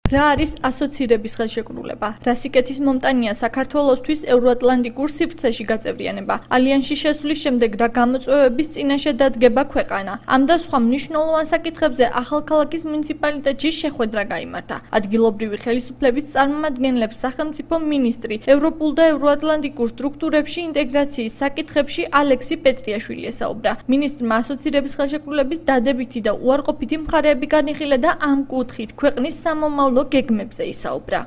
რა არის ასოცირების ხელშეკრულება? რა სიკეთის მომტანია საქართველოსთვის ევროატლანტიკურ სივრცეში გაწევრიანება? ალიანსში შესვლის შემდეგ რა გამოწვევების წინაშე დადგება ქვეყანა? ამ და სხვა მნიშვნელოვან საკითხებზე ახალქალაქის მუნიციპალიტეტში შეხვედრა გაიმართა. ადგილობრივი ხელისუფლების წარმომადგენლებს სახელმწიფო მინისტრი ევროპულ და ევროატლანტიკურ სტრუქტურებში ინტეგრაციის საკითხებში ალექსი პეტრიაშვილი ესაუბრა. მინისტრმა ასოცირების ხელშეკრულების დადებითი და უარყოფითი მხარეები განიხილა და ამ კუთხით ქვეყნის სამომავლო გეგმებზე ისაუბრა.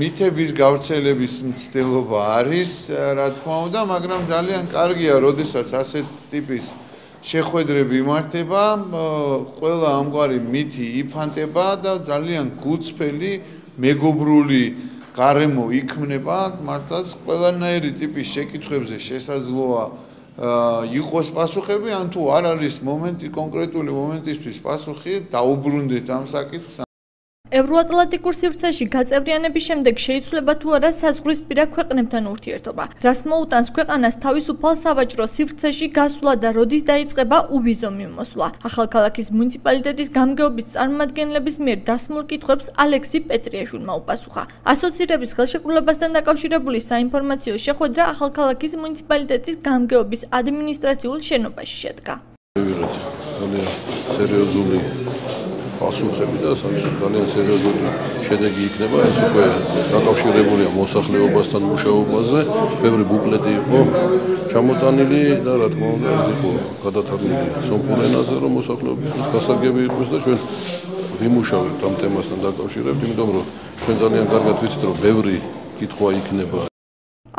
მითების გავრცელების მცდელობა არის, რა თქმა უნდა, მაგრამ ძალიან კარგია, როდესაც ასეთ ტიპის შეხვედრები იმართება, ყველა ამგვარი მითი იფანტება და ძალიან გულწრფელი, მეგობრული გარემო იქმნება, მართლაც ყველანაირი ტიპის შეკითხვებზე შესაძლოა იყოს პასუხები, ან თუ არ არის მომენტი, კონკრეტული მომენტისთვის პასუხი, დაუბრუნდეთ ამ საკითხს. ევროატლანტიკურ სივრცეში გაწევრიანების შემდეგ შეიცვლება თუ არა საზღვრისპირა ქვეყნებთან ურთიერთობა. რას მოუტანს ქვეყანას თავისუფალ სავაჭრო სივრცეში გასვლა და როდის დაიწყება უვიზო მიმოსვლა? ახალქალაქის მუნიციპალიტეტის გამგეობის წარმომადგენლების მიერ დასმულ კითხვებს ალექსი პეტრიაშვილმა უპასუხა. ასოცირების ხელშეკრულებასთან დაკავშირებული საინფორმაციო შეხვედრა ახალქალაქის მუნიციპალიტეტის გამგეობის ადმინისტრაციულ შენობაში შედგა. ძალიან სერიოზული პასუხები და ძალიან სერიოზული შედეგი იქნება. ეს უკვე დაკავშირებულია მოსახლეობასთან მუშაობაზე. ბევრი ბუკლეტი იყო ჩამოტანილი და რა თქმა უნდა ეს იყო გადათარგმნილი სომხურ ენაზე, რომ მოსახლეობისთვის გასაგები იყოს და ჩვენ ვიმუშავებთ ამ თემასთან დაკავშირებით, იმიტომ რომ ჩვენ ძალიან კარგად ვიცით, რომ ბევრი კითხვა იქნება.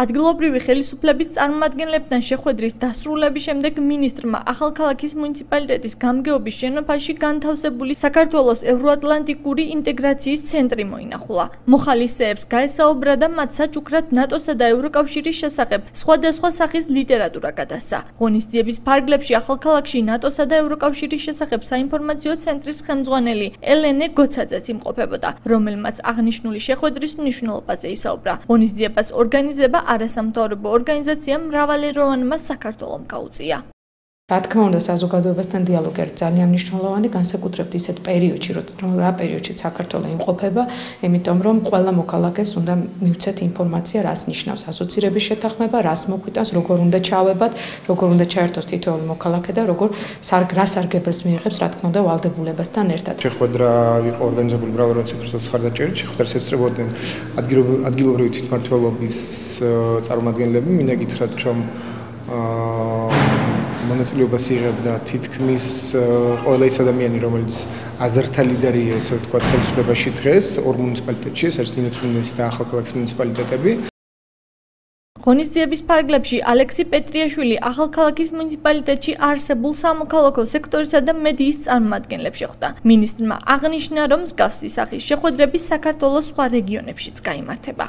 ადგილობრივი ხელისუფლების წარმომადგენლებთან შეხვედრის დასრულების შემდეგ მინისტრმა ახალქალაქის მუნიციპალიტეტის გამგეობის შენობაში განთავსებული საქართველოს ევროატლანტიკური ინტეგრაციის ცენტრი მოინახულა. მოხალისეებს გაესაუბრა და მათ საჩუქრად ნატოსა და ევროკავშირის შესახებ სხვადასხვა სახის ლიტერატურა გადასცა. ღონისძიების ფარგლებში ახალქალაქში ნატოსა და ევროკავშირის შესახებ საინფორმაციო ცენტრის ხელმძღვანელი ელენე გოცაძეც იმყოფებოდა, რომელმაც აღნიშნული შეხვედრის მნიშვნელობაზე ისაუბრა. ღონისძიებას ორგანიზება არასამთავრობო ორგანიზაციამ მრავალეროვანმა საქართველომ გაუწია. რა თქმა უნდა, საზოგადოებასთან დიალოგი არის ძალიან მნიშვნელოვანი, განსაკუთრებით ისეთ პერიოდში, რა პერიოდში საქართველო იმყოფება, იმიტომ რომ ყველა მოქალაქეს უნდა მივცეთ ინფორმაცია, რას ნიშნავს ასოცირების შეთანხმება, რას მოგვიტანს, როგორ უნდა ჩავებათ, როგორ უნდა ჩაერთოს თითოეული მოქალაქე და როგორ რა სარგებელს მიიღებს, რა თქმა უნდა, ვალდებულებასთან ერთად. შეხვედრა იყო ორგანიზებული მრავალეროვანი საქართველოს მხარდაჭერით, შეხვედრას ესწრებოდნენ ადგილობრივი თვითმმართველობის წარმომადგენლები, მინდა გითხრათ, რომ მონაწილეობას იღებდა თითქმის ყველა ის ადამიანი, რომელიც აზერთა ლიდერია, ესე ვთქვათ, ხელისუფლებაში დღეს ორ მუნიციპალიტეტში, ეს არის ნინოწმინდის და ახალქალაქის მუნიციპალიტეტები. ღონისძიების ფარგლებში ალექსი პეტრიაშვილი ახალქალაქის მუნიციპალიტეტში არსებულ სამოქალაქო სექტორისა და მედიის წარმომადგენლებს შეხვდა. მინისტრმა აღნიშნა, რომ მსგავსი სახის შეხვედრები საქართველოს სხვა რეგიონებშიც გაიმართება.